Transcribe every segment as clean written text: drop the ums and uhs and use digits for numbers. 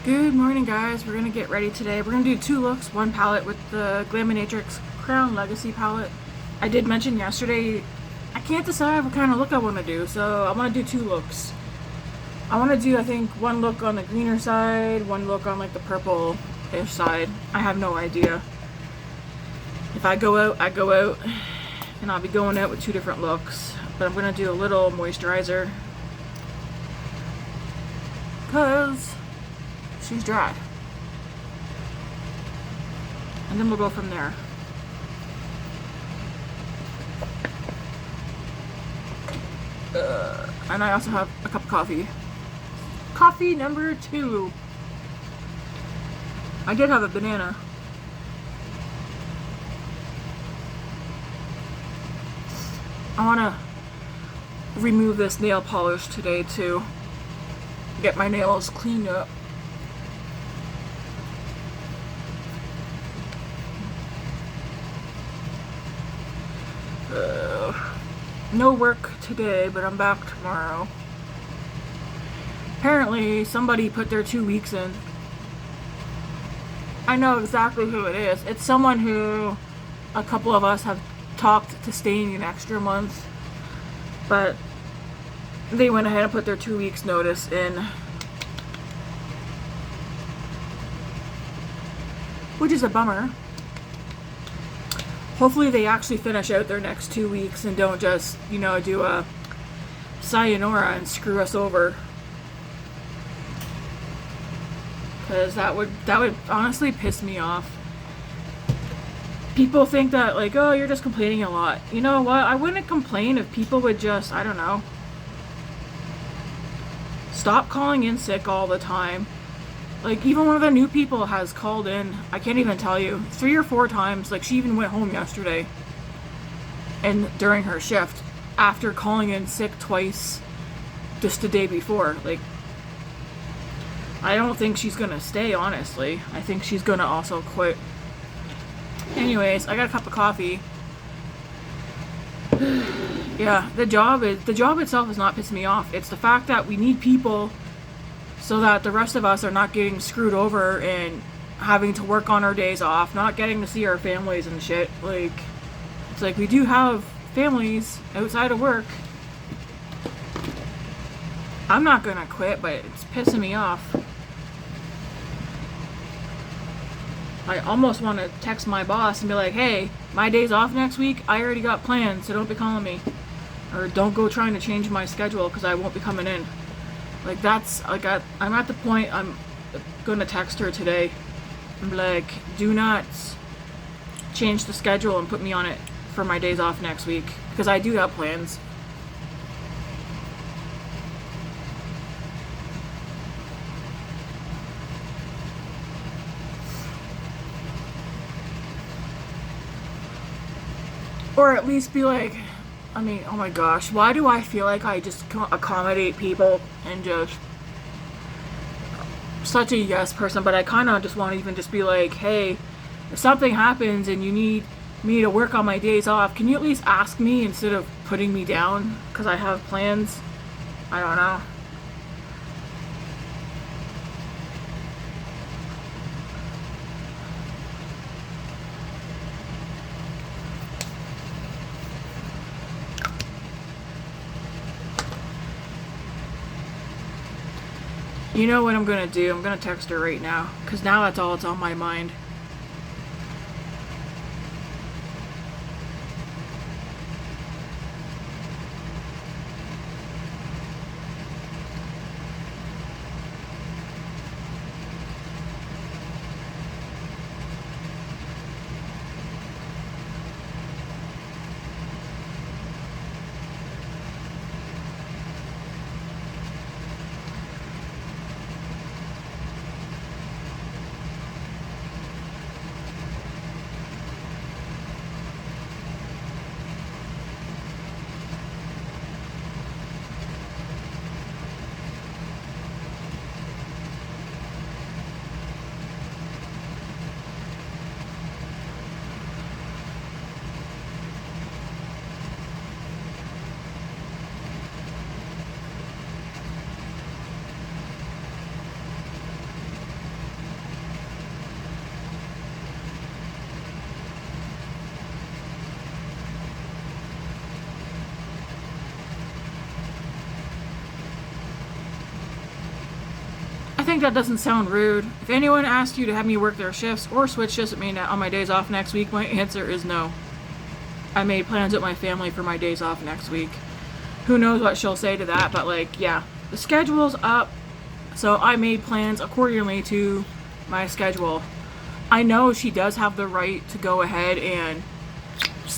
Good morning, guys. We're gonna get ready today. We're gonna do two looks, one palette with the Glaminatrix Crown Legacy palette. I did mention yesterday I can't decide what kind of look I want to do, so I want to do two looks. I want to do, I think, one look on the greener side, one look on like the purple-ish side. I have no idea. If I go out, I go out, and I'll be going out with two different looks. But I'm gonna do a little moisturizer because she's dry. And then we'll go from there. And I also have a cup of coffee. Coffee number 2. I did have a banana. I want to remove this nail polish today too. Get my nails cleaned up. No work today, but I'm back tomorrow. Apparently, somebody put their 2 weeks in. I know exactly who it is. It's someone who a couple of us have talked to staying an extra month, but they went ahead and put their 2 weeks notice in. Which is a bummer. Hopefully they actually finish out their next 2 weeks and don't just, you know, do a sayonara and screw us over. Because that would honestly piss me off. People think that, like, oh, you're just complaining a lot. You know what? I wouldn't complain if people would just, I don't know, stop calling in sick all the time. Like, even one of the new people has called in, I can't even tell you, 3 or 4 times. Like, she even went home yesterday and during her shift after calling in sick twice just the day before. Like, I don't think she's gonna stay, honestly. I think she's gonna also quit. Anyways, I got a cup of coffee. Yeah, the job itself is not pissing me off. It's the fact that we need people so that the rest of us are not getting screwed over and having to work on our days off, not getting to see our families and shit. Like, it's like we do have families outside of work. I'm not gonna quit, but it's pissing me off. I almost want to text my boss and be like, hey, my day's off next week. I already got plans, so don't be calling me. Or don't go trying to change my schedule because I won't be coming in. Like, that's, like, I'm at the point I'm gonna text her today. I'm like, do not change the schedule and put me on it for my days off next week. Because I do have plans. Or at least be like, I mean, oh my gosh, why do I feel like I just accommodate people and just such a yes person, but I kind of just want to even just be like, hey, if something happens and you need me to work on my days off, can you at least ask me instead of putting me down because I have plans? I don't know. You know what I'm gonna do? I'm gonna text her right now, because now that's all that's on my mind. I think that doesn't sound rude. If anyone asked you to have me work their shifts or switch shifts with me on my days off next week, my answer is no. I made plans with my family for my days off next week. Who knows what she'll say to that, but like, yeah, the schedule's up, so I made plans accordingly to my schedule. I know she does have the right to go ahead and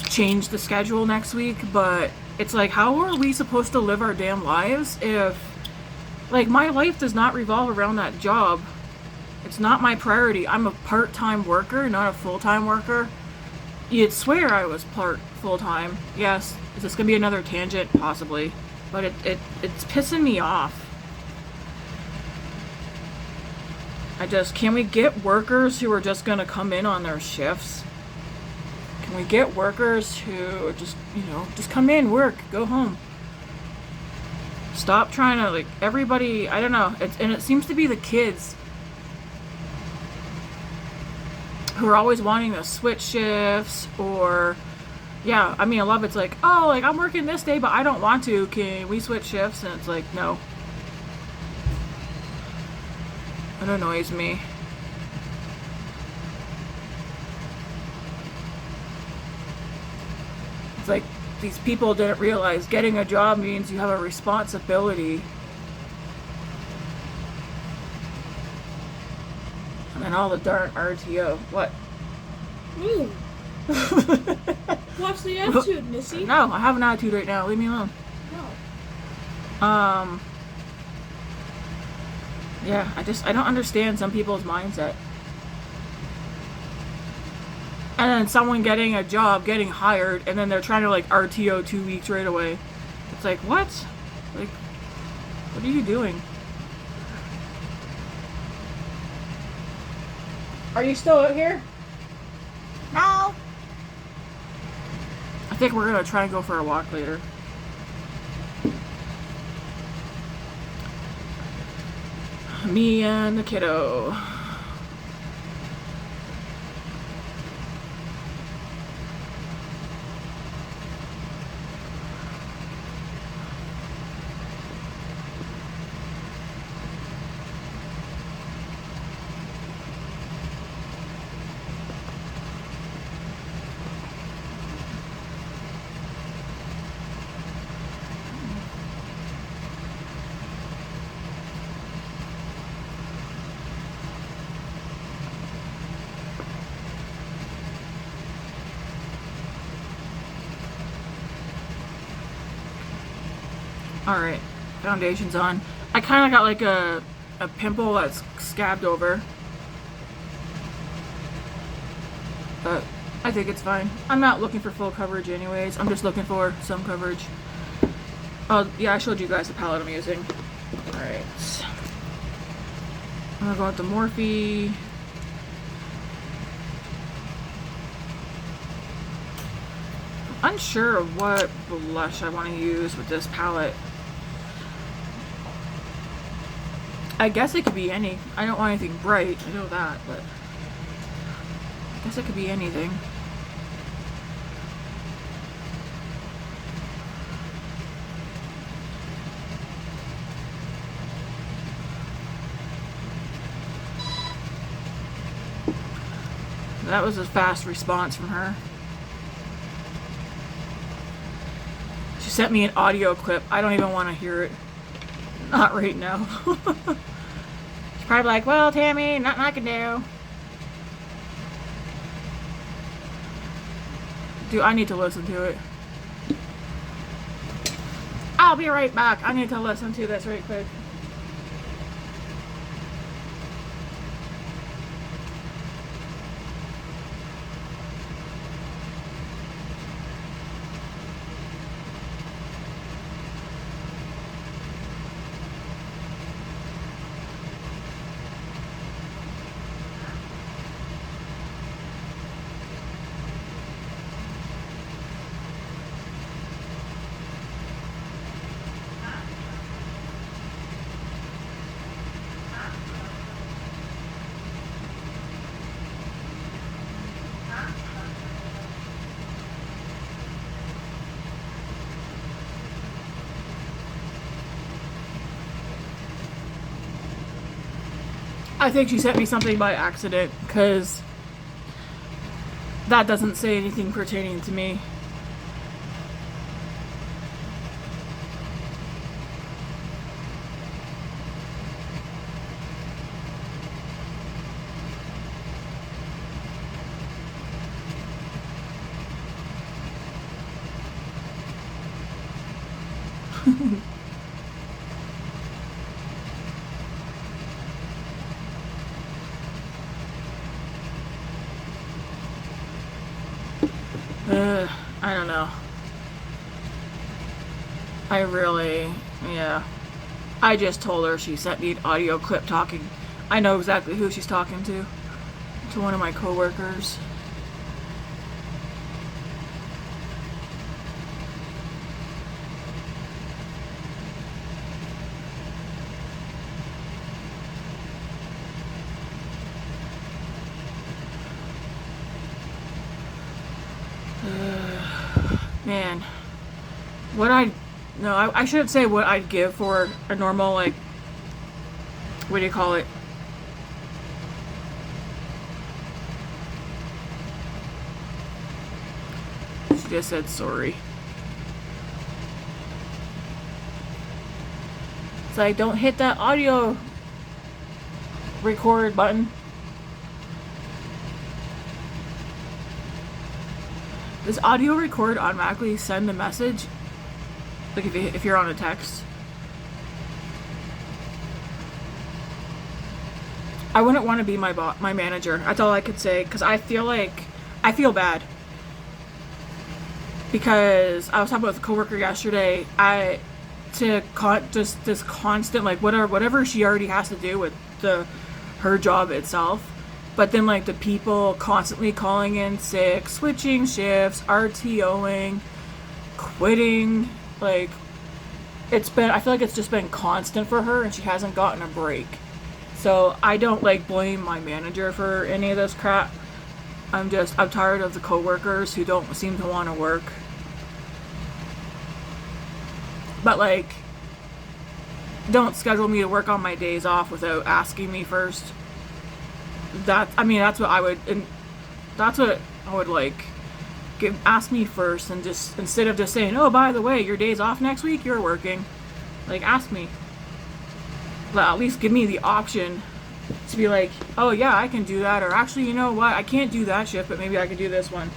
change the schedule next week, but it's like, how are we supposed to live our damn lives if, like, my life does not revolve around that job. It's not my priority. I'm a part-time worker, not a full-time worker. You'd swear I was full-time. Yes. Is this gonna be another tangent? Possibly. But it's pissing me off. Can we get workers who are just gonna come in on their shifts? Can we get workers who just, just come in, work, go home? Stop trying to, like, everybody, I don't know, and it seems to be the kids who are always wanting to switch shifts, or, yeah, I mean, a lot of it's like, oh, like, I'm working this day, but I don't want to, can we switch shifts? And it's like, no. It annoys me. It's like, these people didn't realize getting a job means you have a responsibility. And then all the darn RTO. What? Ooh. What's the attitude, Missy? No, I have an attitude right now. Leave me alone. No. Yeah, I don't understand some people's mindset. And then someone getting a job, getting hired, and then they're trying to, like, RTO 2 weeks right away. It's like, what? Like, what are you doing? Are you still out here? No. I think we're gonna try and go for a walk later. Me and the kiddo. Alright, foundation's on. I kind of got like a pimple that's scabbed over. But I think it's fine. I'm not looking for full coverage anyways. I'm just looking for some coverage. Oh, yeah, I showed you guys the palette I'm using. Alright. I'm gonna go with the Morphe. I'm unsure of what blush I want to use with this palette. I guess it could be any. I don't want anything bright, I know that, but I guess it could be anything. That was a fast response from her. She sent me an audio clip. I don't even want to hear it. Not right now. She's probably like, well, Tammy, nothing I can do. Dude, I need to listen to it. I'll be right back. I need to listen to this right quick. I think she sent me something by accident, because that doesn't say anything pertaining to me. I don't know. I really, yeah. I just told her she sent me an audio clip talking. I know exactly who she's talking to. To one of my coworkers. Man, what I shouldn't say what I'd give for a normal, like, what do you call it? She just said sorry. It's like, don't hit that audio record button. Does audio record automatically send the message? Like if you're on a text? I wouldn't want to be my manager. That's all I could say. Because I feel bad. Because I was talking with a coworker yesterday. Just this constant, like, whatever she already has to do with her job itself. But then, like, the people constantly calling in sick, switching shifts, RTOing, quitting, like, I feel like it's just been constant for her, and she hasn't gotten a break. So I don't, like, blame my manager for any of this crap. I'm tired of the coworkers who don't seem to want to work. But, like, don't schedule me to work on my days off without asking me first. That's what I would like. Ask me first, and just, instead of just saying, oh, by the way, your day's off next week, you're working. Like, ask me. But at least give me the option to be like, oh yeah, I can do that, or actually, you know what, I can't do that shift, but maybe I can do this one.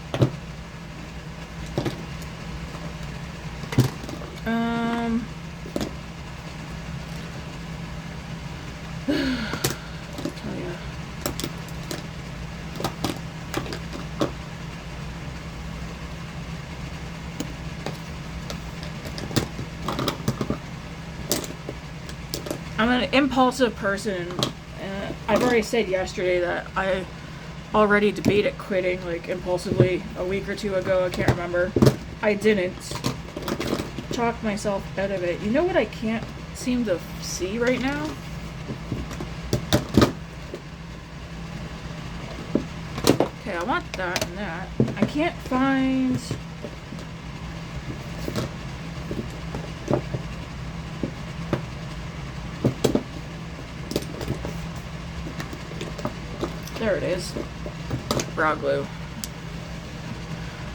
I'm an impulsive person. I've already said yesterday that I already debated quitting, like, impulsively a week or two ago. I can't remember. I didn't. Talk myself out of it. You know what I can't seem to see right now? Okay, I want that and that. I can't find... There it is. Brow glue.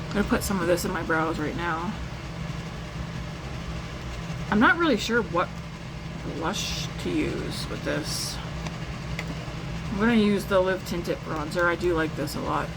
I'm gonna put some of this in my brows right now. I'm not really sure what blush to use with this. I'm gonna use the Live Tinted bronzer. I do like this a lot.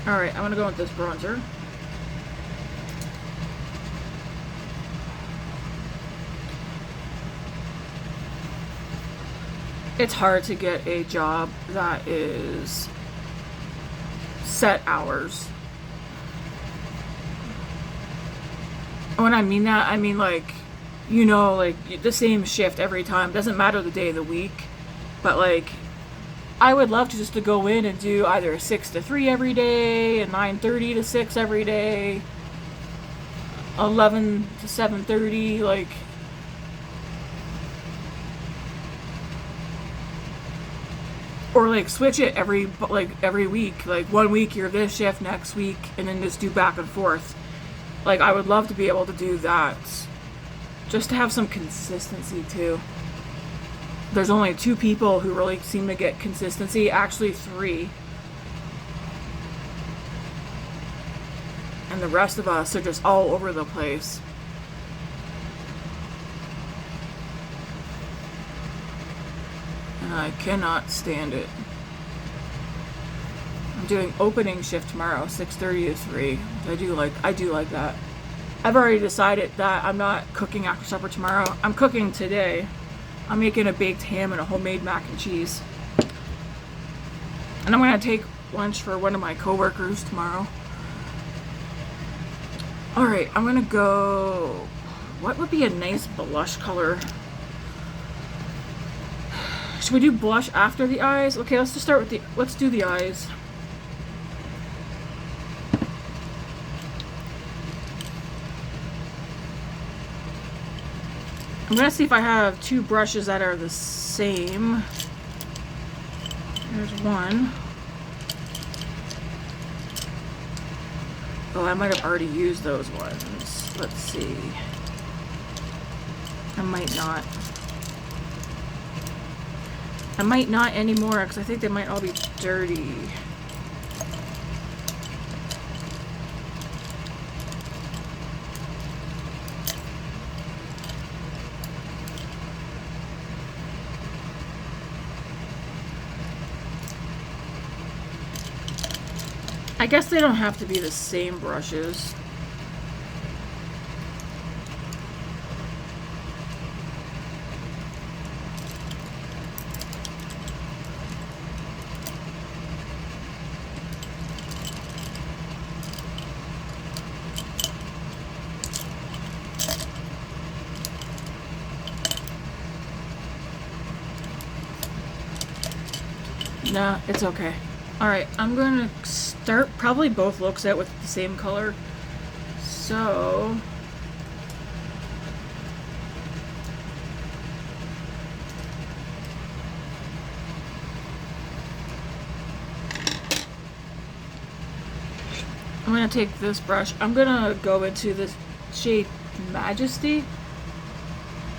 Alright, I'm gonna go with this bronzer. It's hard to get a job that is set hours. When I mean that, I mean like, you know, like the same shift every time. Doesn't matter the day of the week. But like, I would love to just to go in and do either a 6 to 3 every day, a 9:30 to 6 every day, 11 to 7:30, like. Or like switch it every week. Like 1 week you're this shift, next week, and then just do back and forth. Like I would love to be able to do that. Just to have some consistency too. There's only 2 people who really seem to get consistency. Actually 3. And the rest of us are just all over the place. And I cannot stand it. I'm doing opening shift tomorrow, 6:30 to 3. I do like that. I've already decided that I'm not cooking after supper tomorrow. I'm cooking today. I'm making a baked ham and a homemade mac and cheese. And I'm going to take lunch for one of my coworkers tomorrow. Alright, I'm going to go... What would be a nice blush color? Should we do blush after the eyes? Okay, let's just start with the... Let's do the eyes. I'm gonna see if I have 2 brushes that are the same. There's one. Oh, I might have already used those ones. Let's see. I might not. I might not anymore because I think they might all be dirty. I guess they don't have to be the same brushes. Nah, it's okay. Alright, I'm gonna start probably both looks out with the same color. So... I'm gonna take this brush. I'm gonna go into this shade Majesty.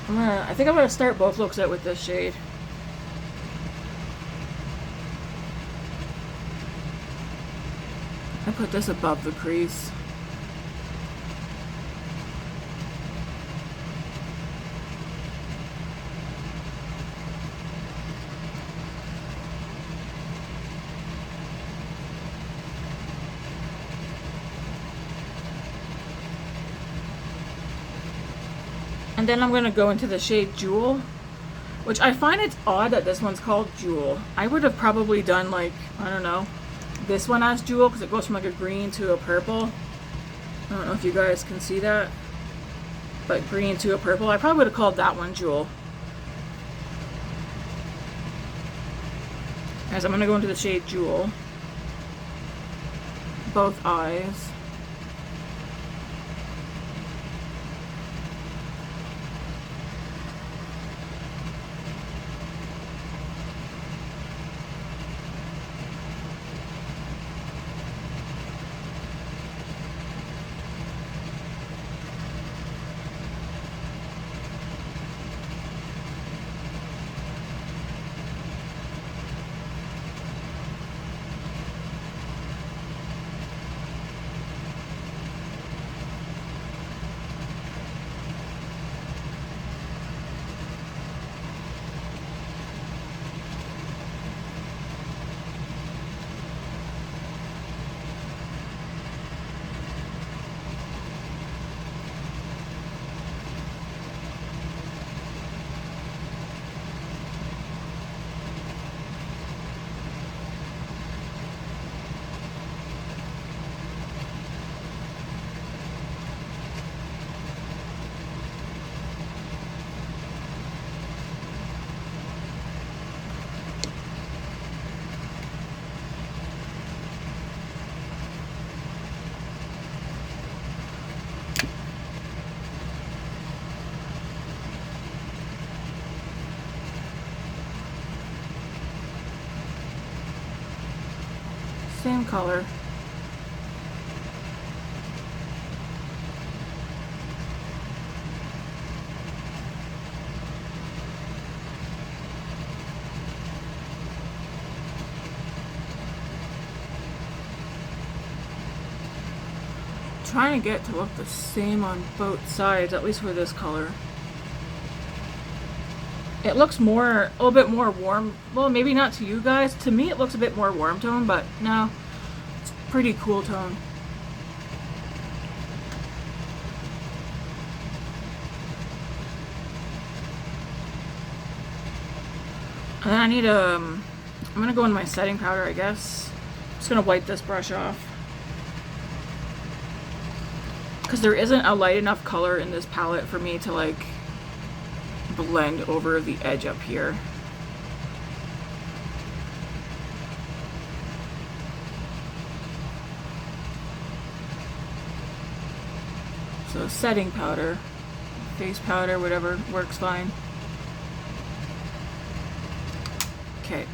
I think I'm gonna start both looks out with this shade. I put this above the crease. And then I'm going to go into the shade Jewel, which I find it's odd that this one's called Jewel. I would have probably done like, I don't know, this one as Jewel because it goes from like a green to a purple. I don't know if you guys can see that, but green to a purple. I probably would have called that one Jewel. As I'm going to go into the shade Jewel, both eyes. same color. Trying to get to look the same on both sides, at least for this color. It looks more, a little bit more warm. Well, maybe not to you guys. To me, it looks a bit more warm tone, but no, it's pretty cool tone. And then I need a, I'm gonna go in my setting powder, I guess. I'm just gonna wipe this brush off. Because there isn't a light enough color in this palette for me to like blend over the edge up here. So setting powder, face powder, whatever, works fine. Okay.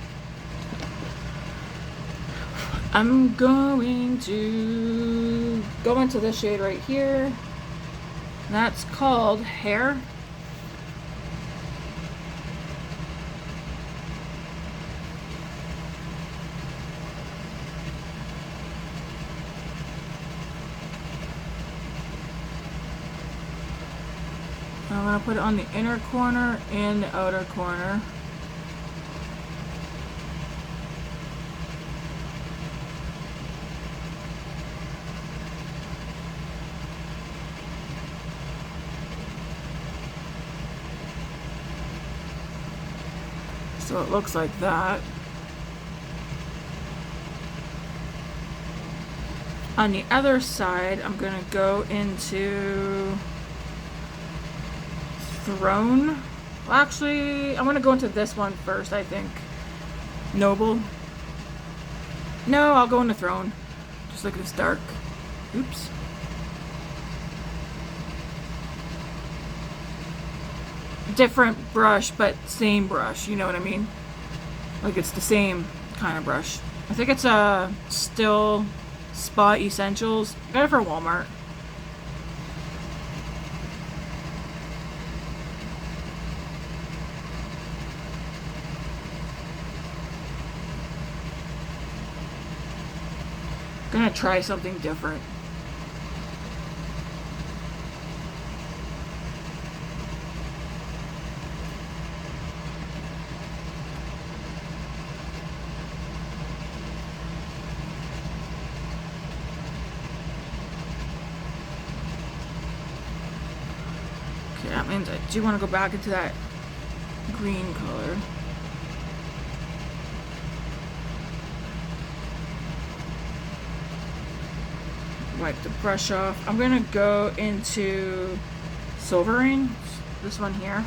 I'm going to go into this shade right here. That's called Hair. I'm going to put it on the inner corner and the outer corner. So it looks like that. On the other side, I'm going to go into Throne. Well, actually, I'm going to go into this one first, I think. Noble. No, I'll go into Throne. Just look at this dark. Oops. Different brush, but same brush, you know what I mean? Like it's the same kind of brush. I think it's a Still Spa Essentials. I got it for Walmart. Gonna try something different. That means I do want to go back into that green color. Wipe the brush off. I'm going to go into Silvering, this one here.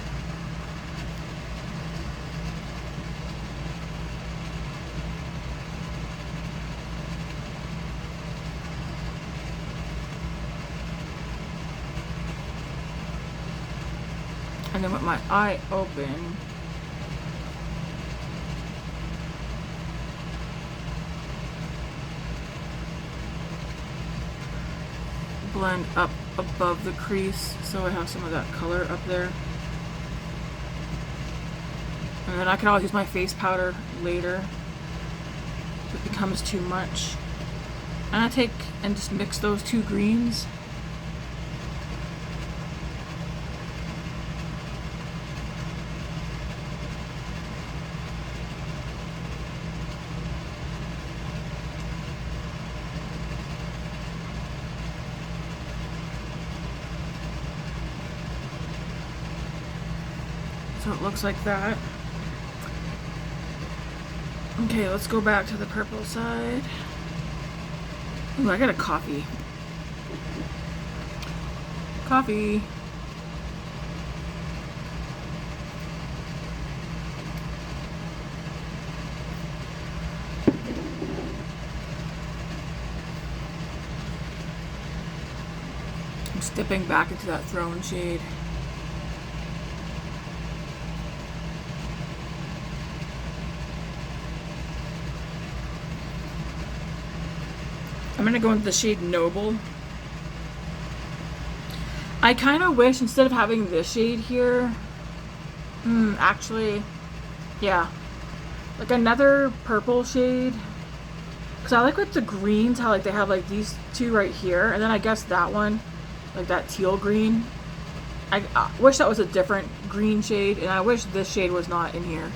And then with my eye open, blend up above the crease so I have some of that color up there. And then I can always use my face powder later if it becomes too much. And I take and just mix those two greens. So it looks like that. Okay, let's go back to the purple side. Ooh, I got a coffee. Coffee. I'm stepping back into that Throne shade. I'm gonna go into the shade Noble. I kind of wish instead of having this shade here, actually, yeah, like another purple shade. Because I like with the greens how like they have like these two right here, and then I guess that one, like that teal green. I wish that was a different green shade, and I wish this shade was not in here.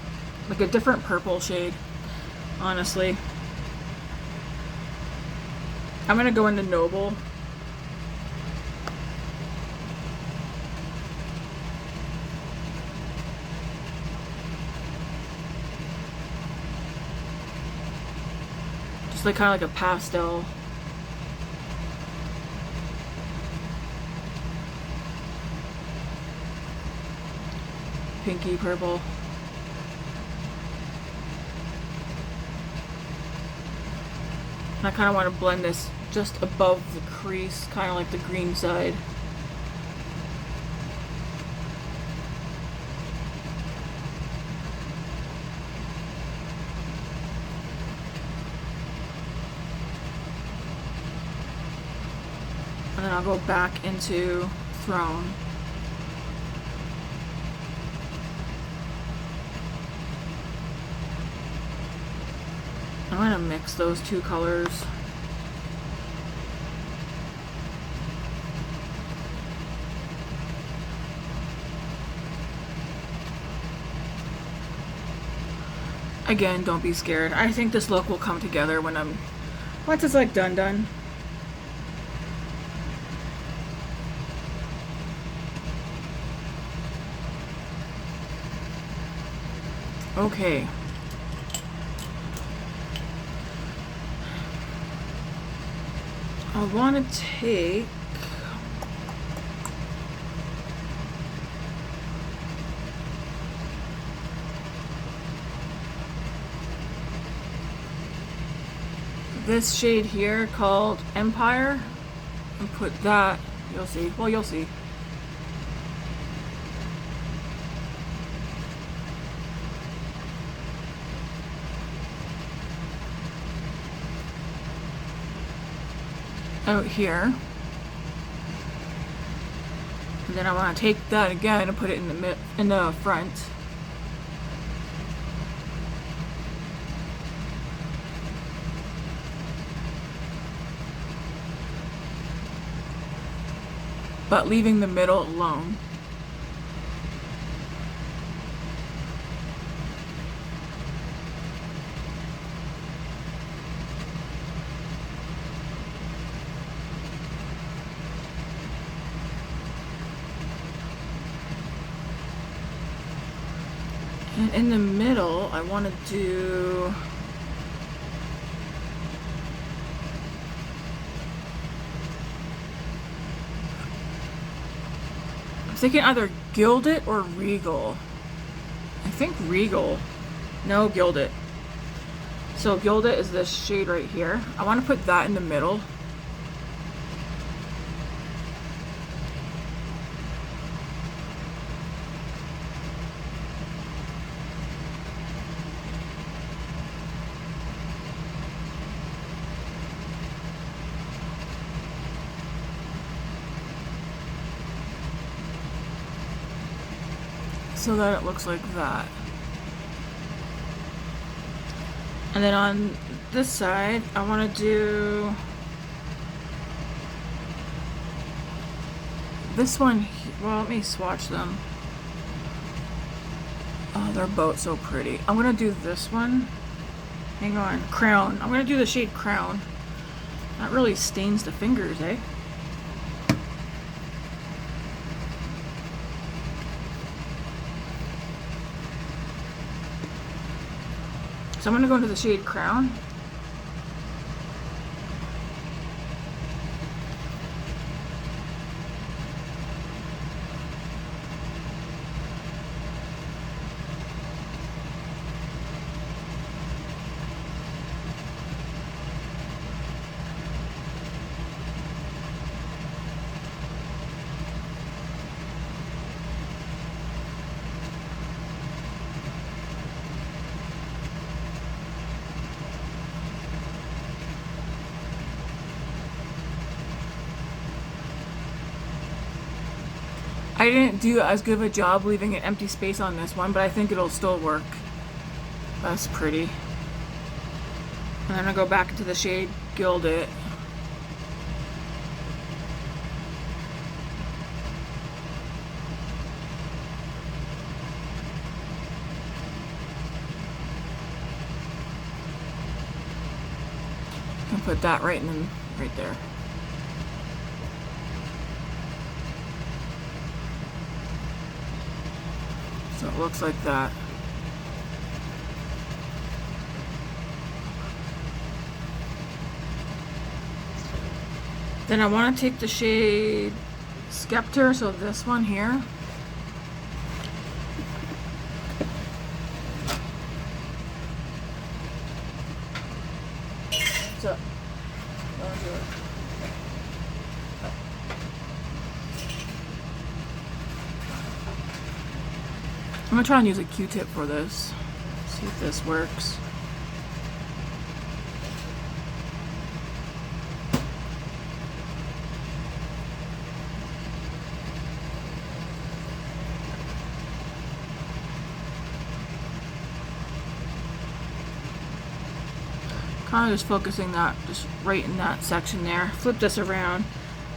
Like a different purple shade, honestly. I'm gonna go into Noble. Just like kind of like a pastel. Pinky purple. And I kind of want to blend this just above the crease, kind of like the green side. And then I'll go back into Throne. I'm gonna mix those two colors. Again, don't be scared. I think this look will come together once it's like done. Okay. I want to take this shade here called Empire and put that, you'll see, well, you'll see. Out here, and then I want to take that again and put it in the front. But leaving the middle alone. And in the middle, I want to do I'm thinking either Gilded or Regal. I think Regal. No, Gilded. So Gilded is this shade right here. I want to put that in the middle. So that it looks like that. And then on this side, I want to do this one. Well, let me swatch them. Oh, they're both so pretty. I'm going to do this one. Hang on. Crown. I'm going to do the shade Crown. That really stains the fingers, eh? So I'm going to go into the shade Crown. I didn't do as good of a job leaving an empty space on this one, but I think it'll still work. That's pretty. And then I'll go back into the shade Gild It. And put that right there. So it looks like that. Then I want to take the shade Scepter, so this one here. So, I'm gonna try and use a Q-tip for this. See if this works. Kind of just focusing that just right in that section there. Flip this around,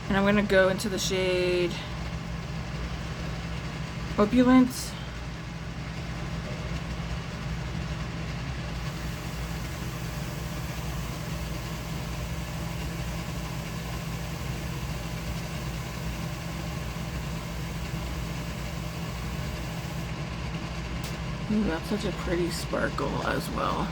and I'm gonna go into the shade Opulent. Ooh, that's such a pretty sparkle as well.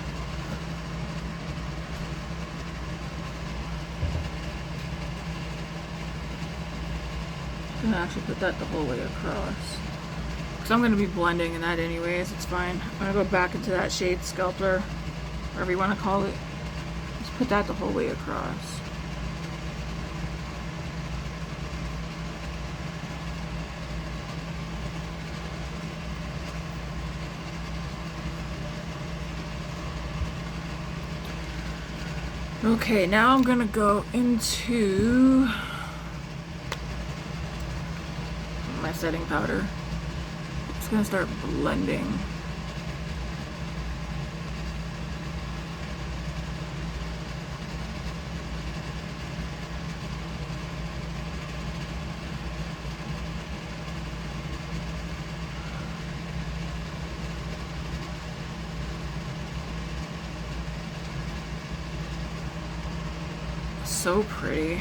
I'm gonna actually put that the whole way across, because I'm gonna be blending in that anyways. It's fine. I'm gonna go back into that shade Sculptor, whatever you want to call it. Just put that the whole way across. Okay, now I'm gonna go into my setting powder. It's gonna start blending. So pretty. I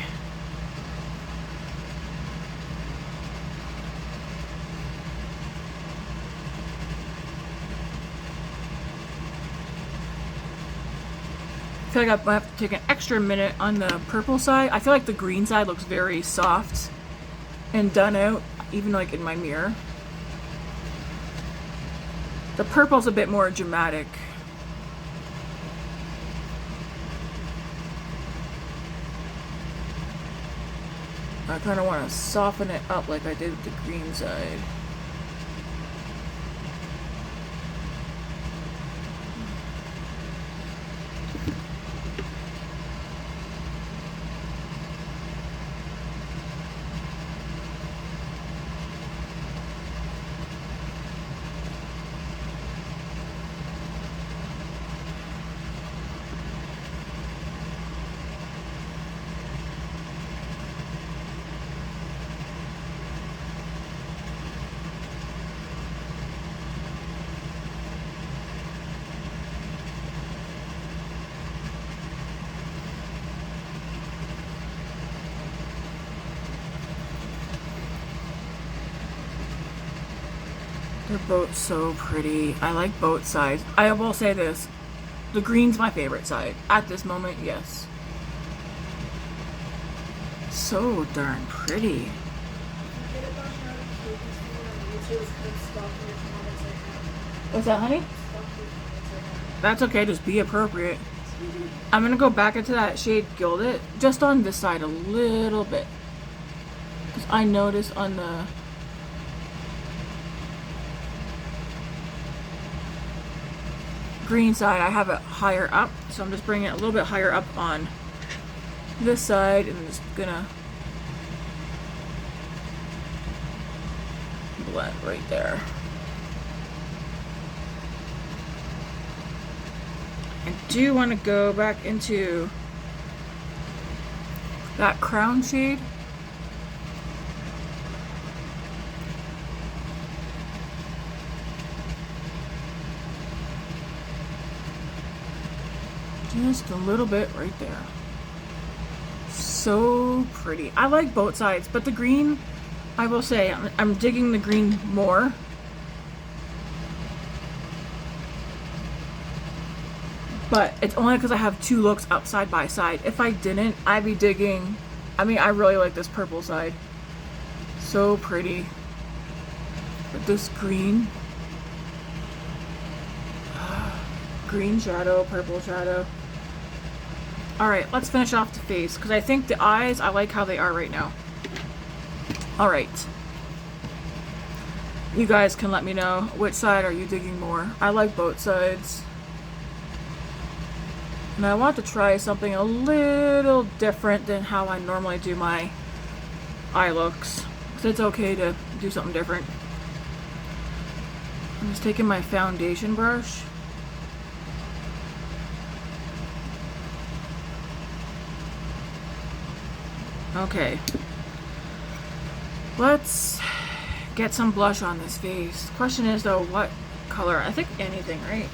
feel like I have to take an extra minute on the purple side. I feel like the green side looks very soft and done out, even like in my mirror. The purple's a bit more dramatic. I kind of want to soften it up like I did with the green side. They're both so pretty. I like both sides. I will say this. The green's my favorite side. At this moment, yes. So darn pretty. What's that, honey? That's okay, just be appropriate. I'm gonna go back into that shade Gild It, just on this side a little bit. Because I noticed on the green side I have it higher up, so I'm just bringing it a little bit higher up on this side, and I'm just gonna blend right there. I do want to go back into that crown shade. Just a little bit right there. So pretty. I like both sides, but the green, I will say, I'm digging the green more. But it's only because I have two looks up side by side. If I didn't, I'd be digging. I mean, I really like this purple side. So pretty. But this green. Green shadow, purple shadow. Alright, let's finish off the face. Because I think the eyes, I like how they are right now. Alright. You guys can let me know which side are you digging more. I like both sides. And I want to try something a little different than how I normally do my eye looks. Because it's okay to do something different. I'm just taking my foundation brush. Okay. Let's get some blush on this face. Question is though, what color? I think anything, right?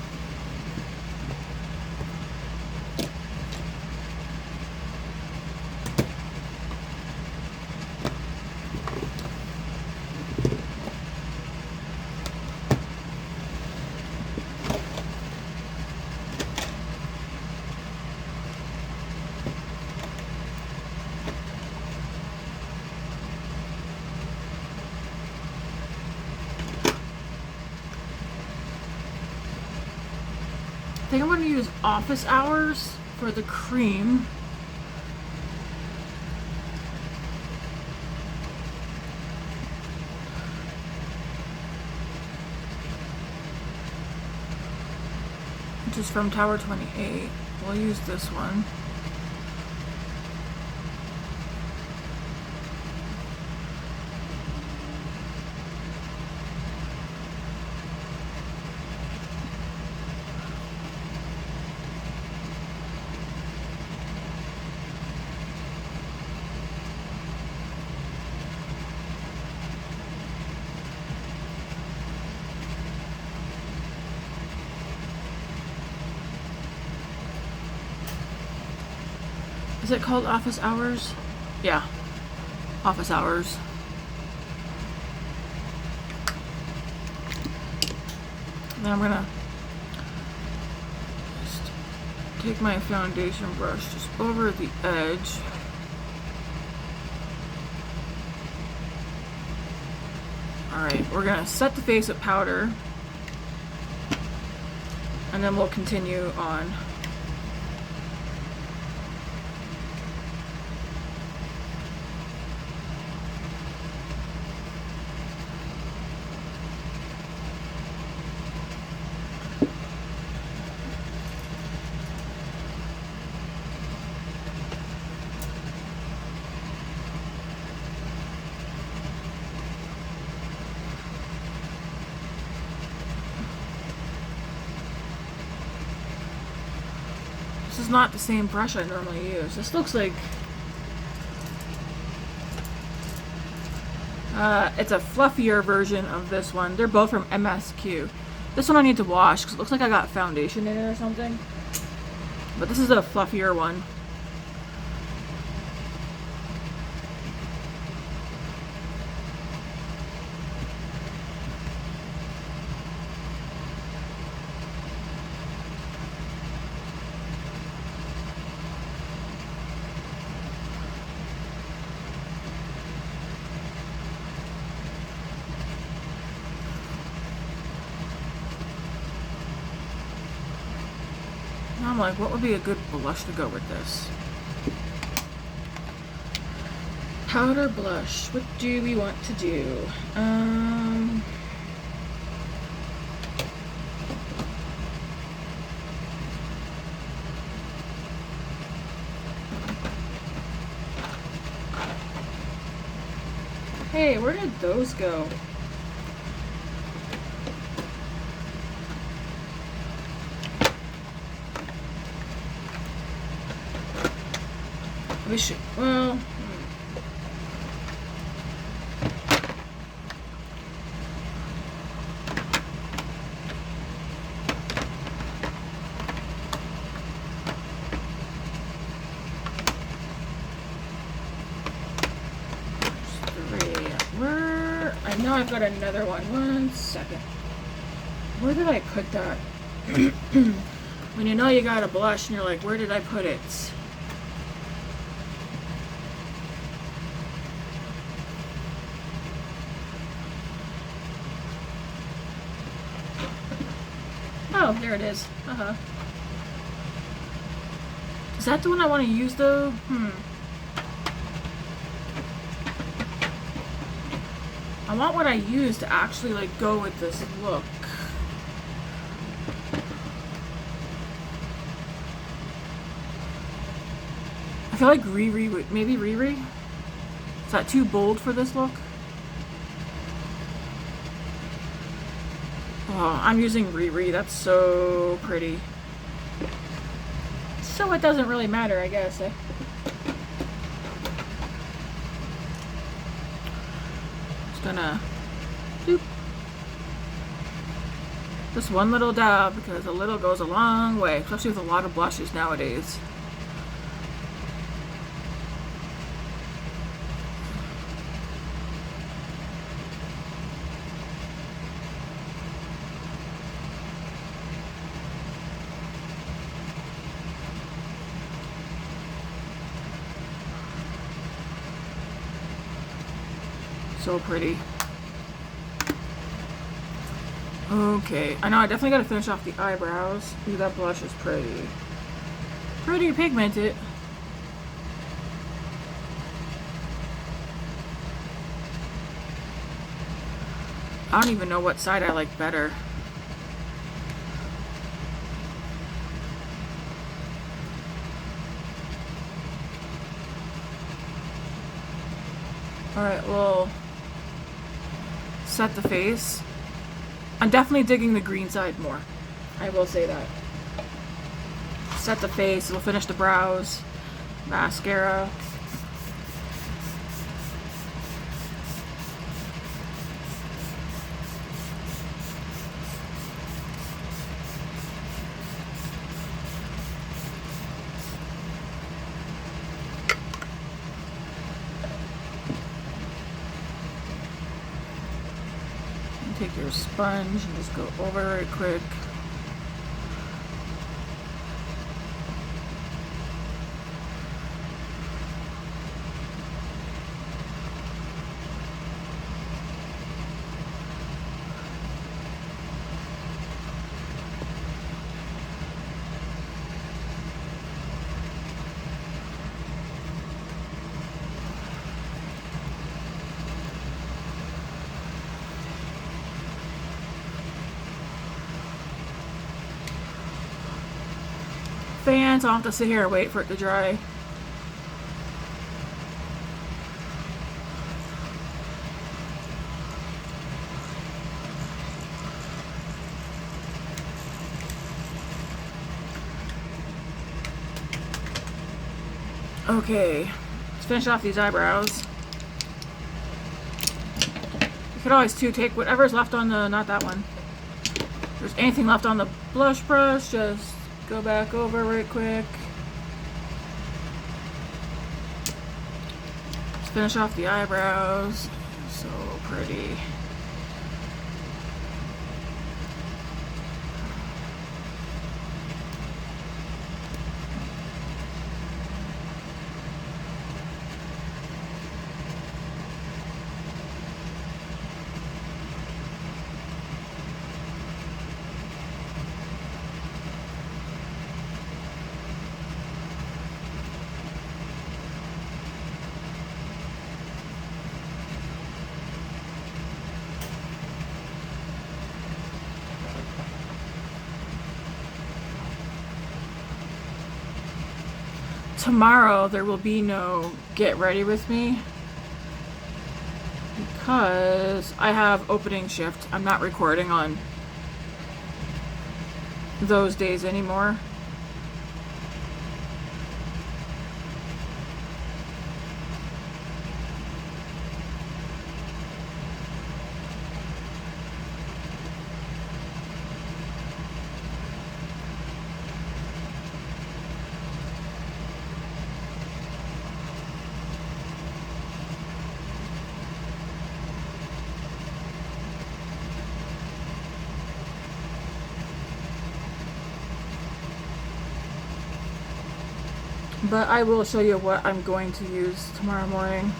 I think I'm going to use Office Hours for the cream. Which is from Tower 28. We'll use this one. Is it called Office Hours? Yeah. Office Hours. And then I'm gonna just take my foundation brush just over the edge. Alright, we're gonna set the face with powder. And then we'll continue on. This is not the same brush I normally use. This looks like it's a fluffier version of this one. They're both from MSQ. This one I need to wash because it looks like I got foundation in it or something. But this is a fluffier one. I'm like, what would be a good blush to go with this? Powder blush. What do we want to do? Hey, where did those go? We should, well... I know I've got another one. 1 second. Where did I put that? When you know you got a blush and you're like, where did I put it? Oh, there it is. Is that the one I want to use though? I want what I use to actually like go with this look. I feel like Riri would, maybe Riri? Is that too bold for this look? Oh, I'm using Riri, that's so pretty. So it doesn't really matter, I guess, eh? Gonna doop. Just one little dab because a little goes a long way, especially with a lot of blushes nowadays. So pretty. Okay, I know I definitely gotta finish off the eyebrows. Ooh, that blush is pretty. Pretty pigmented. I don't even know what side I like better. Alright, well, set the face. I'm definitely digging the green side more. I will say that. Set the face, it'll finish the brows. Mascara. Take your sponge and just go over it quick. Fans, I'll have to sit here and wait for it to dry. Okay, let's finish off these eyebrows. You could always too take whatever's left on the, not that one. If there's anything left on the blush brush, just go back over right quick. Let's finish off the eyebrows. So pretty. Tomorrow there will be no get ready with me because I have opening shift. I'm not recording on those days anymore. But I will show you what I'm going to use tomorrow morning.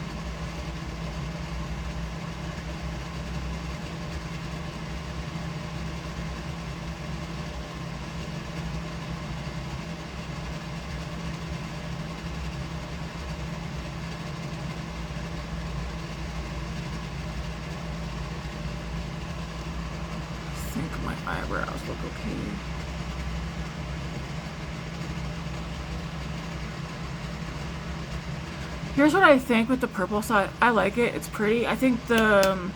I think my eyebrows look okay. Here's what I think with the purple side. I like it. It's pretty. I think the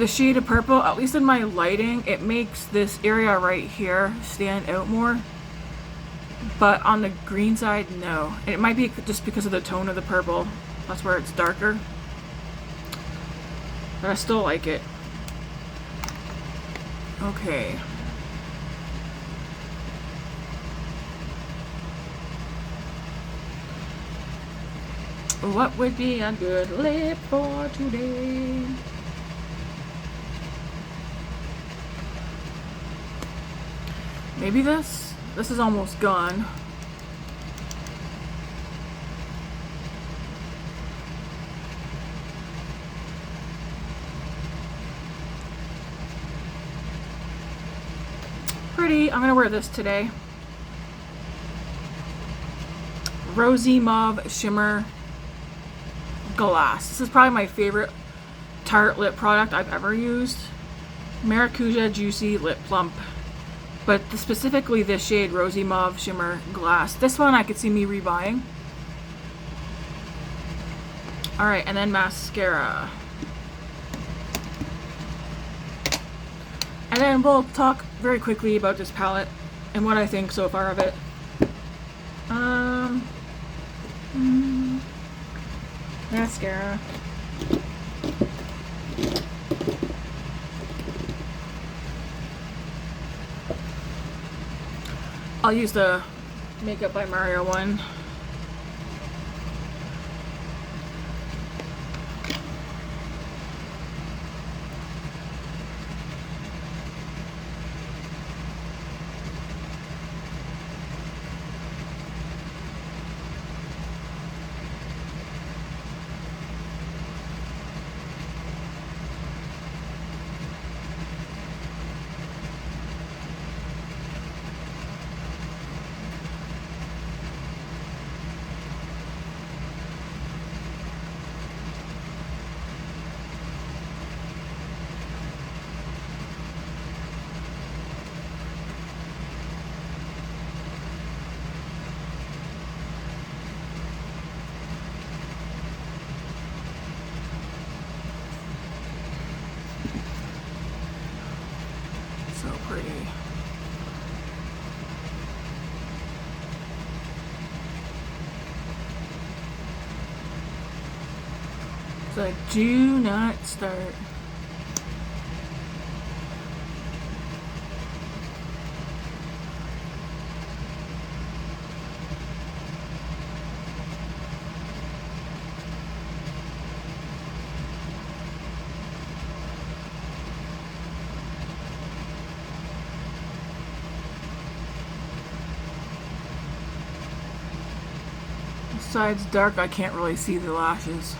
shade of purple, at least in my lighting, it makes this area right here stand out more. But on the green side, no. And it might be just because of the tone of the purple. That's where it's darker. But I still like it. Okay. What would be a good lip for today? Maybe this? This is almost gone. Pretty. I'm gonna wear this today. Rosy Mauve Shimmer Glass. This is probably my favorite Tarte lip product I've ever used. Maracuja Juicy Lip Plump. But specifically this shade, Rosy Mauve Shimmer Glass. This one I could see me rebuying. Alright, and then mascara. And then we'll talk very quickly about this palette and what I think so far of it. Mascara. I'll use the Makeup by Mario one. So pretty. So do not start. This side's dark, I can't really see the lashes.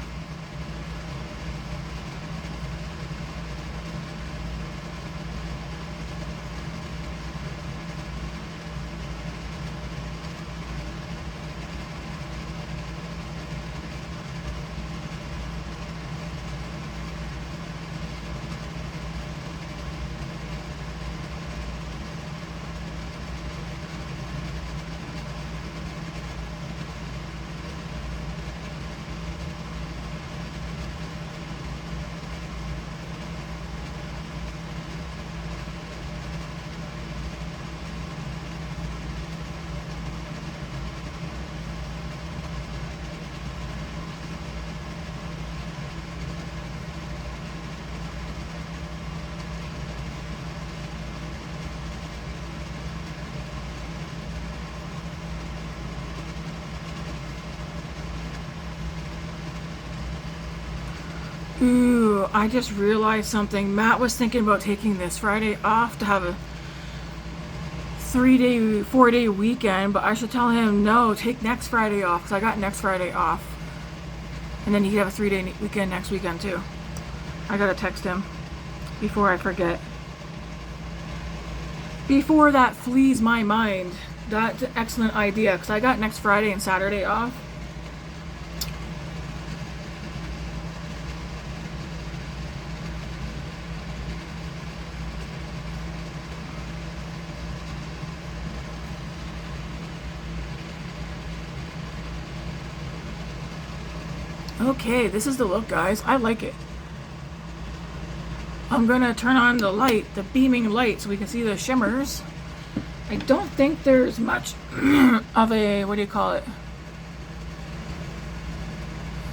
Ooh, I just realized something. Matt was thinking about taking this Friday off to have a 3-day, 4-day weekend, but I should tell him no, take next Friday off because I got next Friday off. And then he could have a 3-day weekend next weekend too. I gotta text him before I forget. Before that flees my mind. That's an excellent idea because I got next Friday and Saturday off. Okay, this is the look, guys. I like it. I'm gonna turn on the light, the beaming light, so we can see the shimmers. I don't think there's much of a, what do you call it?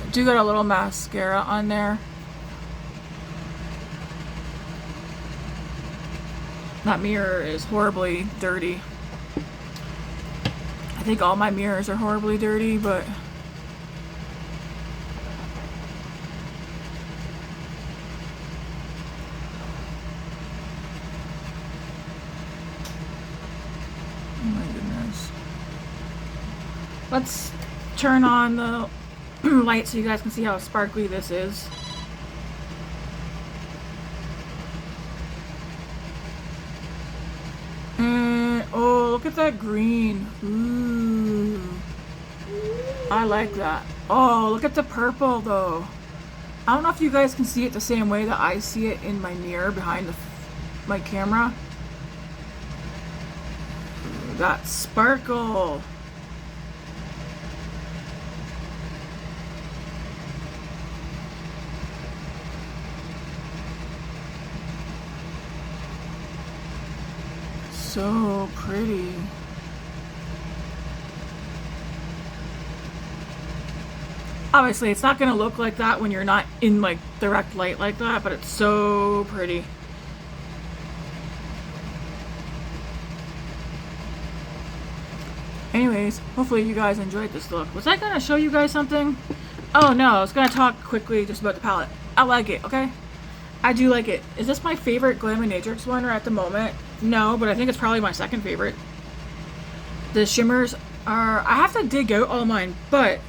I do got a little mascara on there. That mirror is horribly dirty. I think all my mirrors are horribly dirty, but let's turn on the light so you guys can see how sparkly this is. And oh, look at that green. Ooh. I like that. Oh, look at the purple though. I don't know if you guys can see it the same way that I see it in my mirror behind my camera. That sparkle. So pretty. Obviously, it's not going to look like that when you're not in like direct light like that, but it's so pretty. Anyways, hopefully you guys enjoyed this look. Was I going to show you guys something? Oh no, I was going to talk quickly just about the palette. I like it, okay? I do like it. Is this my favorite Glaminatrix one at the moment? No, but I think it's probably my second favorite. The shimmers are... I have to dig out all mine, but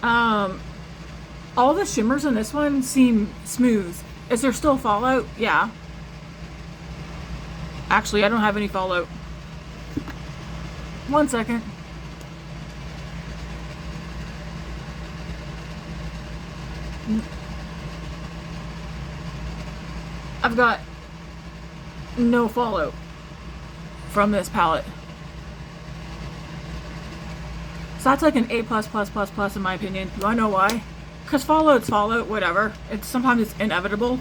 all the shimmers in this one seem smooth. Is there still fallout? Yeah. Actually, I don't have any fallout. 1 second. I've got no fallout from this palette. So that's like an A++++ in my opinion. Do I know why? Because fallout's fallout, whatever. Sometimes it's inevitable.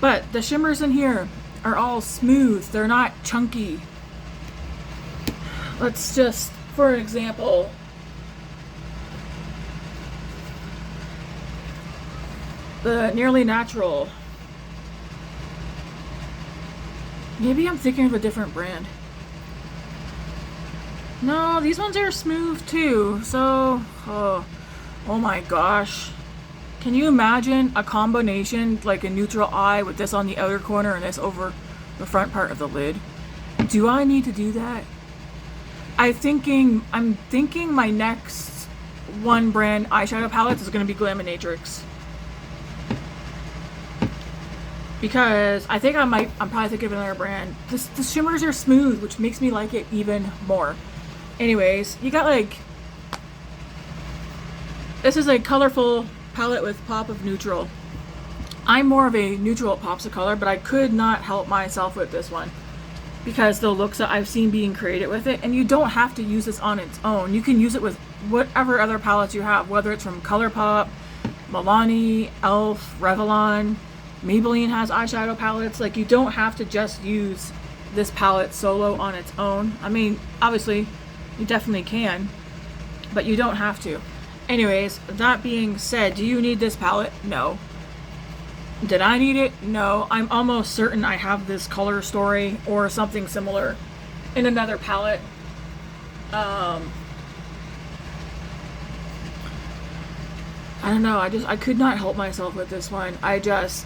But the shimmers in here are all smooth. They're not chunky. Let's just, for an example, the Nearly Natural. Maybe I'm thinking of a different brand. No, these ones are smooth too. So, oh my gosh. Can you imagine a combination like a neutral eye with this on the outer corner and this over the front part of the lid? Do I need to do that? I'm thinking my next one brand eyeshadow palette is going to be Glaminatrix. Because I think I'm probably thinking of another brand. The shimmers are smooth, which makes me like it even more. Anyways, you got like... This is a colorful palette with pop of neutral. I'm more of a neutral pops of color, but I could not help myself with this one. Because the looks that I've seen being created with it, and you don't have to use this on its own. You can use it with whatever other palettes you have, whether it's from ColourPop, Milani, Elf, Revlon, Maybelline has eyeshadow palettes. Like, you don't have to just use this palette solo on its own. I mean, obviously, you definitely can, but you don't have to. Anyways, that being said, do you need this palette? No. Did I need it? No. I'm almost certain I have this color story or something similar in another palette. I don't know, I could not help myself with this one.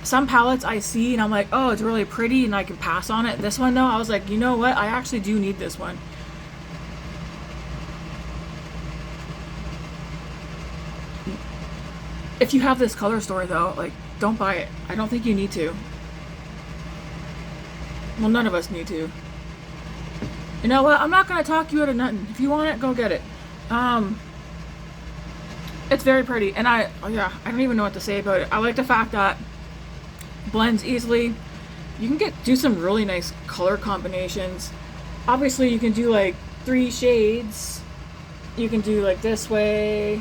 Some palettes I see and I'm like, oh, it's really pretty and I can pass on it. This one though, I was like, you know what? I actually do need this one. If you have this color store though, like, don't buy it. I don't think you need to. Well, none of us need to. You know what? I'm not gonna talk you out of nothing. If you want it, go get it. It's very pretty, and I don't even know what to say about it. I like the fact that it blends easily. You can do some really nice color combinations. Obviously, you can do like 3 shades. You can do like this way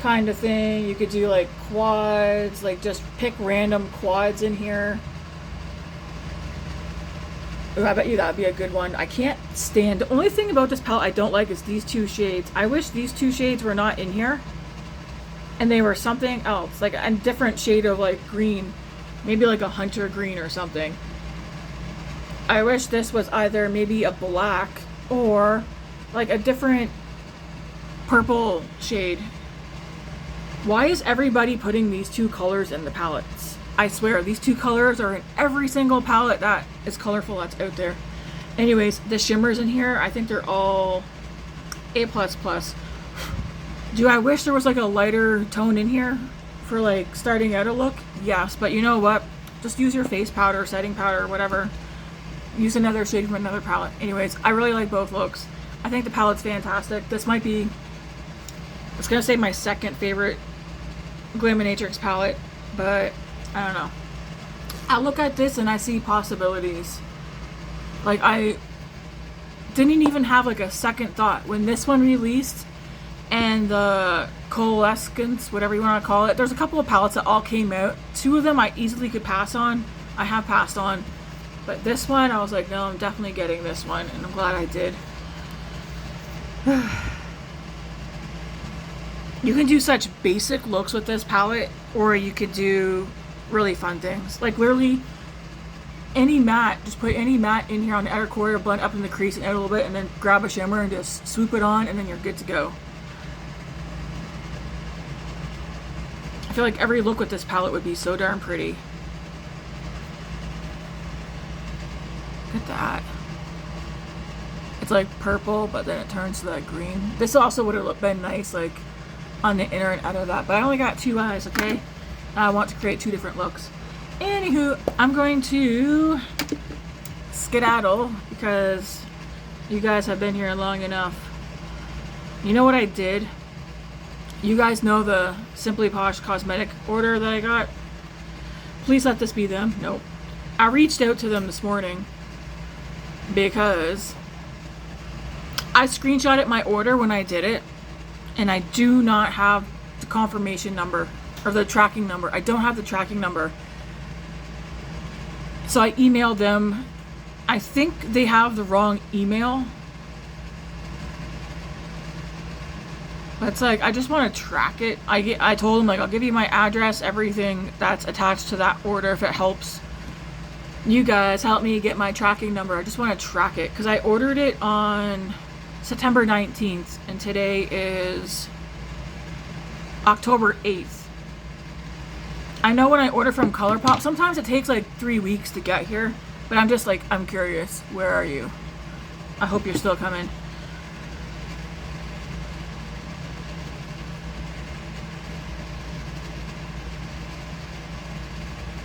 kind of thing. You could do like quads, like just pick random quads in here. Ooh, I bet you that'd be a good one. I can't stand, the only thing about this palette I don't like is these 2 shades. I wish these 2 shades were not in here and they were something else, like a different shade of like green, maybe like a hunter green or something. I wish this was either maybe a black or like a different purple shade. Why is everybody putting these 2 colors in the palettes? I swear, these 2 colors are in every single palette that is colorful that's out there. Anyways, the shimmers in here, I think they're all A++. Do I wish there was like a lighter tone in here for like starting out a look? Yes, but you know what? Just use your face powder, setting powder, whatever. Use another shade from another palette. Anyways, I really like both looks. I think the palette's fantastic. This might be, I was gonna say my second favorite Glaminatrix palette, but I don't know. I look at this and I see possibilities. Like, I didn't even have like a second thought when this one released and the coalescence, whatever you want to call it. There's a couple of palettes that all came out. 2 of them I easily could pass on. I have passed on. But this one, I was like, no, I'm definitely getting this one, and I'm glad I did. You can do such basic looks with this palette, or you could do really fun things. Like literally any matte, just put any matte in here on the outer corner, blend up in the crease and out a little bit, and then grab a shimmer and just swoop it on, and then you're good to go. I feel like every look with this palette would be so darn pretty. Look at that. It's like purple, but then it turns to that green. This also would have been nice, like on the inner and outer of that, but I only got 2 eyes, okay? I want to create 2 different looks. Anywho, I'm going to skedaddle because you guys have been here long enough. You know what I did? You guys know the Simply Posh cosmetic order that I got? Please let this be them. Nope. I reached out to them this morning because I screenshotted my order when I did it, and I do not have the confirmation number or the tracking number. I don't have the tracking number. So I emailed them. I think they have the wrong email. But it's like, I just want to track it. I told them, like, I'll give you my address, everything that's attached to that order if it helps you guys help me get my tracking number. I just want to track it because I ordered it on September 19th and today is October 8th. I know when I order from ColourPop, sometimes it takes like 3 weeks to get here, but I'm just like, I'm curious. Where are you? I hope you're still coming.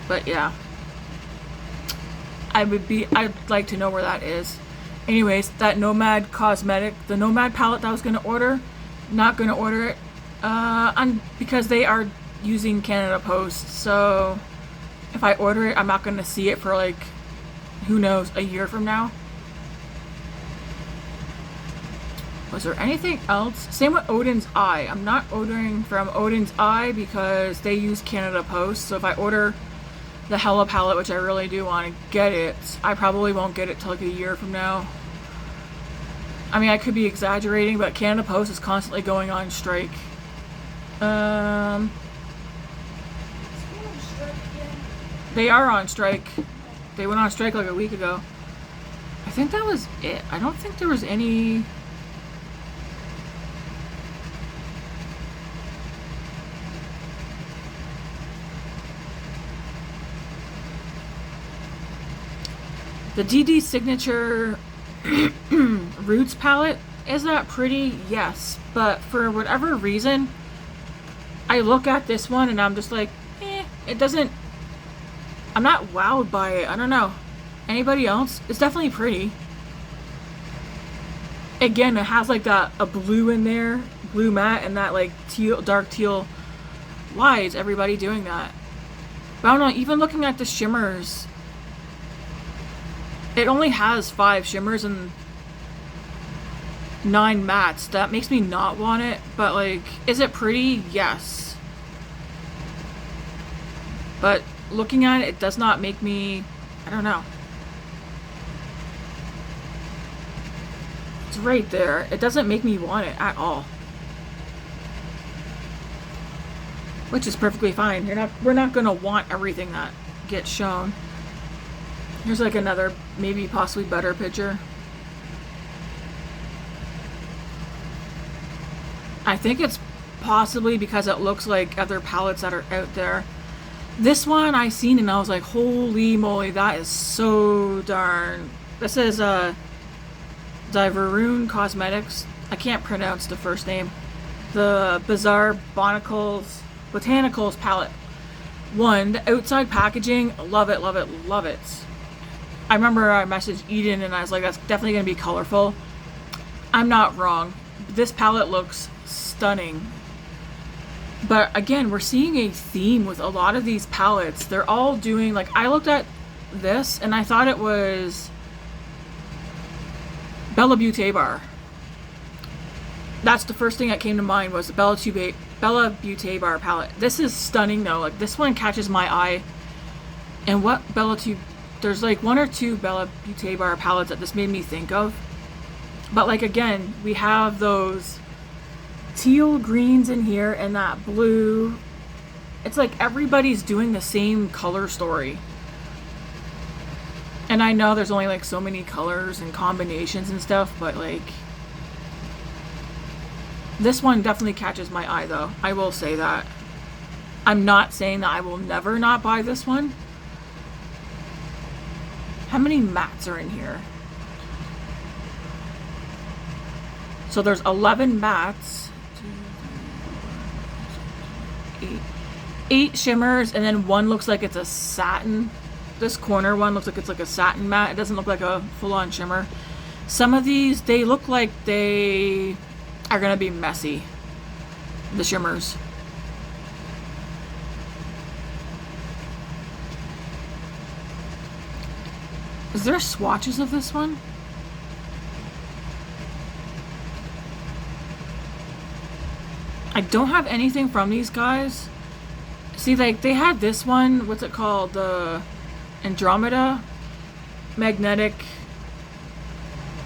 But yeah, I'd like to know where that is. Anyways, that Nomad cosmetic, the Nomad palette that I was gonna order, not gonna order it, because they are using Canada Post. So if I order it, I'm not gonna see it for like, who knows, a year from now. Was there anything else? Same with Odin's Eye. I'm not ordering from Odin's Eye because they use Canada Post. So if I order the Hella palette, which I really do want to get it, I probably won't get it till like a year from now. I mean, I could be exaggerating, but Canada Post is constantly going on strike. They are on strike. They went on strike like a week ago. I think that was it. I don't think there was any... The DD Signature Roots palette, is that pretty? Yes. But for whatever reason, I look at this one and I'm just like, it doesn't... I'm not wowed by it. I don't know. Anybody else? It's definitely pretty. Again, it has like a blue in there, blue matte, and that like teal, dark teal. Why is everybody doing that? But I don't know, even looking at the shimmers, it only has 5 shimmers and 9 mattes. That makes me not want it, but like, is it pretty? Yes. But looking at it, it does not make me, I don't know. It's right there. It doesn't make me want it at all. Which is perfectly fine. We're not gonna want everything that gets shown. Here's like another, maybe possibly better picture. I think it's possibly because it looks like other palettes that are out there. This one I seen and I was like, holy moly, that is so darn. This is Diveroon Cosmetics. I can't pronounce the first name. The Bizarre Botanicals palette. One, the outside packaging, love it, love it, love it. I remember I messaged Eden and I was like, that's definitely going to be colorful. I'm not wrong. This palette looks stunning. But again, we're seeing a theme with a lot of these palettes. They're all doing, like, I looked at this and I thought it was Bella Beauté Bar. That's the first thing that came to mind, was the Bella Beauté Bar palette. This is stunning though. Like, this one catches my eye. And what there's like 1 or 2 Bella Beauté Bar palettes that this made me think of. But like, again, we have those teal greens in here and that blue. It's like everybody's doing the same color story. And I know there's only like so many colors and combinations and stuff, but like, this one definitely catches my eye though. I will say that. I'm not saying that I will never not buy this one. How many mattes are in here? So there's 11 mattes. 8 shimmers, and then one looks like it's a satin. This corner one looks like it's like a satin matte. It doesn't look like a full-on shimmer. Some of these, they look like they are gonna be messy. The shimmers. Is there swatches of this one? I don't have anything from these guys. See, like, they had this one, what's it called? The Andromeda Magnetic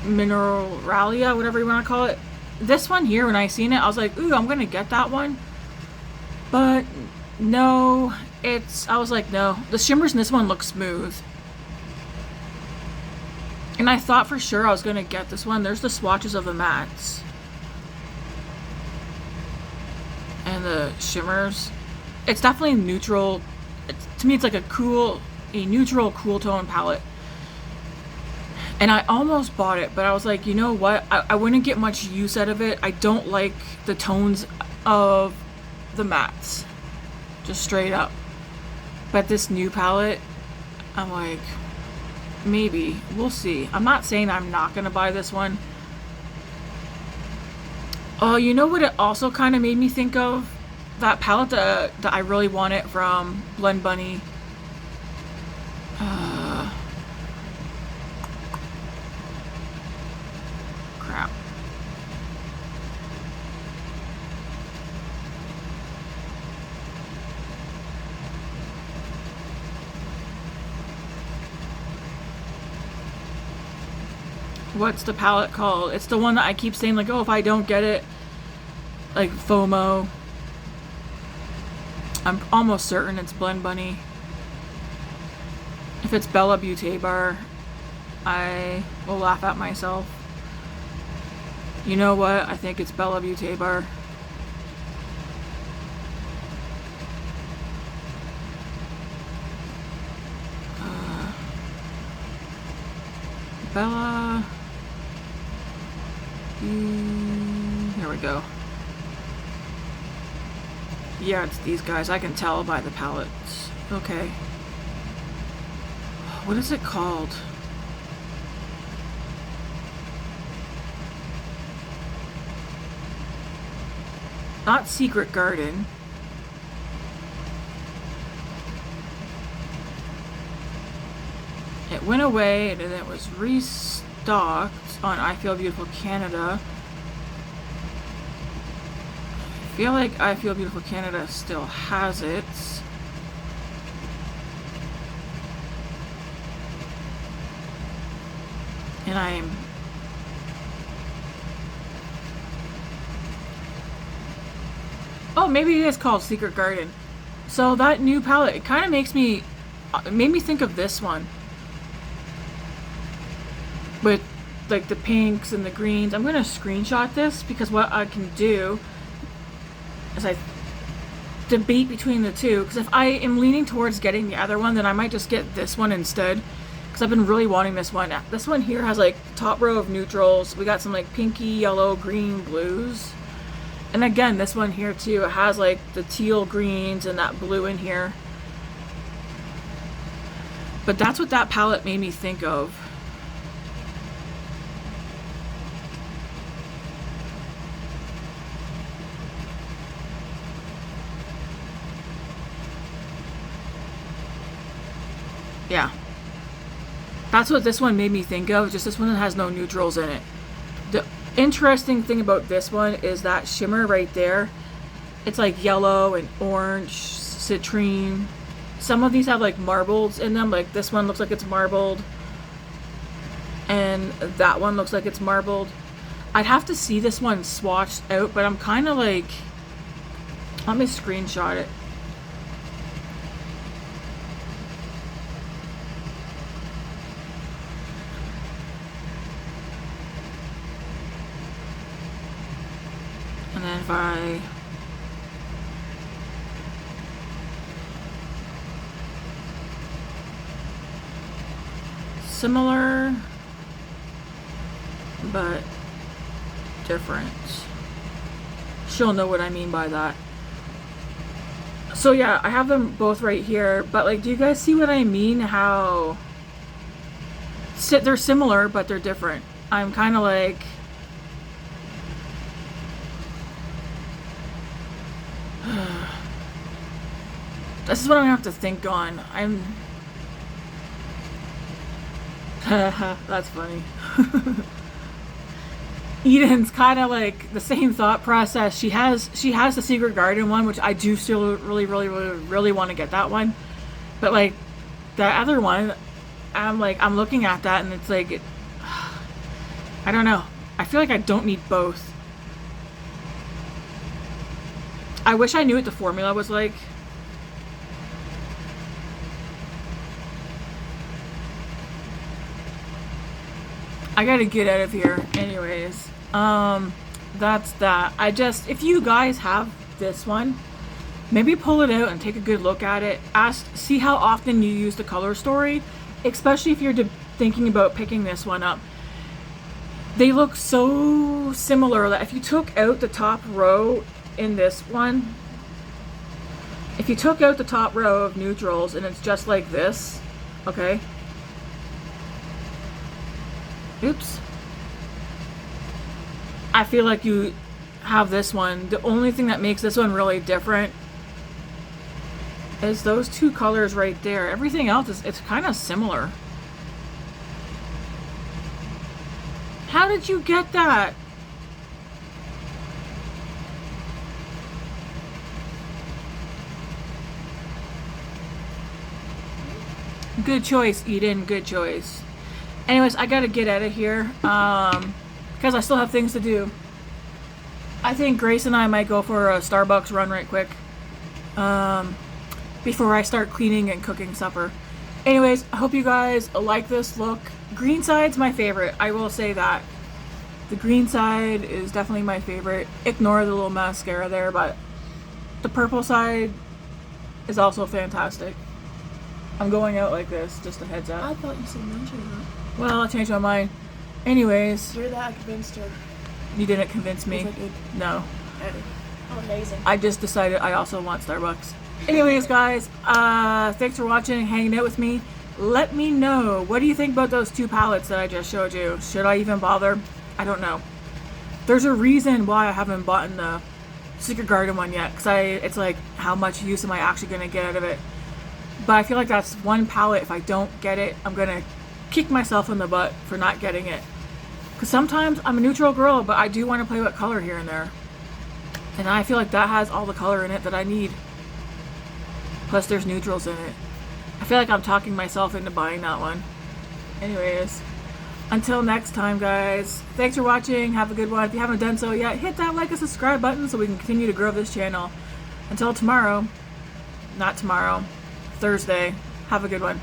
Mineralia, whatever you want to call it. This one here, when I seen it, I was like, ooh, I'm gonna get that one. But no, I was like, no. The shimmers in this one look smooth. And I thought for sure I was gonna get this one. There's the swatches of the mattes. And the shimmers. It's definitely neutral. To me, it's like a neutral, cool tone palette. And I almost bought it, but I was like, you know what? I wouldn't get much use out of it. I don't like the tones of the mattes. Just straight up. But this new palette, I'm like, maybe. We'll see. I'm not saying I'm not going to buy this one. Oh, you know what it also kind of made me think of? That palette that I really wanted from Blend Bunny. Crap. What's the palette called? It's the one that I keep saying, like, oh, if I don't get it, like, FOMO. I'm almost certain it's Blend Bunny. If it's Bella Beauté Bar, I will laugh at myself. You know what? I think it's Bella Beauté Bar. Bella. There we go. Yeah, it's these guys. I can tell by the palettes. Okay. What is it called? Not Secret Garden. It went away and then it was restocked on I Feel Beautiful Canada. I feel like I Feel Beautiful Canada still has it. And I'm... Oh, maybe it is called Secret Garden. So that new palette, it kind of makes me... It made me think of this one. With like the pinks and the greens. I'm going to screenshot this because what I can do is I debate between the two. Because if I am leaning towards getting the other one, then I might just get this one instead. Because I've been really wanting this one. This one here has like top row of neutrals. We got some like pinky, yellow, green, blues. And again, this one here too, it has like the teal greens and that blue in here. But that's what that palette made me think of. Yeah. That's what this one made me think of, just this one has no neutrals in it. The interesting thing about this one is that shimmer right there. It's like yellow and orange, citrine. Some of these have like marbles in them, like this one looks like it's marbled. And that one looks like it's marbled. I'd have to see this one swatched out, but I'm kind of like... Let me screenshot it. And then if I... Similar, but different. She'll know what I mean by that. So yeah, I have them both right here, but like, do you guys see what I mean? How they're similar, but they're different. I'm kind of like... This is what I'm gonna have to think on. That's funny. Eden's kind of like the same thought process. She has the Secret Garden one, which I do still really want to get that one. But like the other one, I'm looking at that and it's like, I don't know. I feel like I don't need both. I wish I knew what the formula was like. I gotta get out of here anyways. That's that. If you guys have this one, maybe pull it out and take a good look at it. See how often you use the color story, especially if you're thinking about picking this one up. They look so similar that if you took out the top row in this one, if you took out the top row of neutrals and it's just like this, okay? Oops. I feel like you have this one. The only thing that makes this one really different is those two colors right there. Everything else it's kind of similar. How did you get that? Good choice, Eden. Good choice. Anyways, I gotta get out of here because I still have things to do. I think Grace and I might go for a Starbucks run right quick before I start cleaning and cooking supper. Anyways, I hope you guys like this look. Green side's my favorite. I will say that. The green side is definitely my favorite. Ignore the little mascara there, but the purple side is also fantastic. I'm going out like this, just a heads up. I thought you said no to that. Well, I changed my mind. Anyways, Hear that? I convinced her. you didn't convince me. Yes, I did. No. I did. Oh, amazing. I just decided I also want Starbucks. Anyways, guys, thanks for watching, hanging out with me. Let me know, what do you think about those 2 palettes that I just showed you? Should I even bother? I don't know. There's a reason why I haven't bought the Secret Garden one yet, because it's like, how much use am I actually going to get out of it? But I feel like that's one palette, if I don't get it, I'm going to kick myself in the butt for not getting it. Because sometimes I'm a neutral girl, but I do want to play with color here and there. And I feel like that has all the color in it that I need. Plus there's neutrals in it. I feel like I'm talking myself into buying that one. Anyways, until next time, guys. Thanks for watching. Have a good one. If you haven't done so yet, hit that like and subscribe button so we can continue to grow this channel. Until tomorrow. Not tomorrow. Thursday. Have a good one.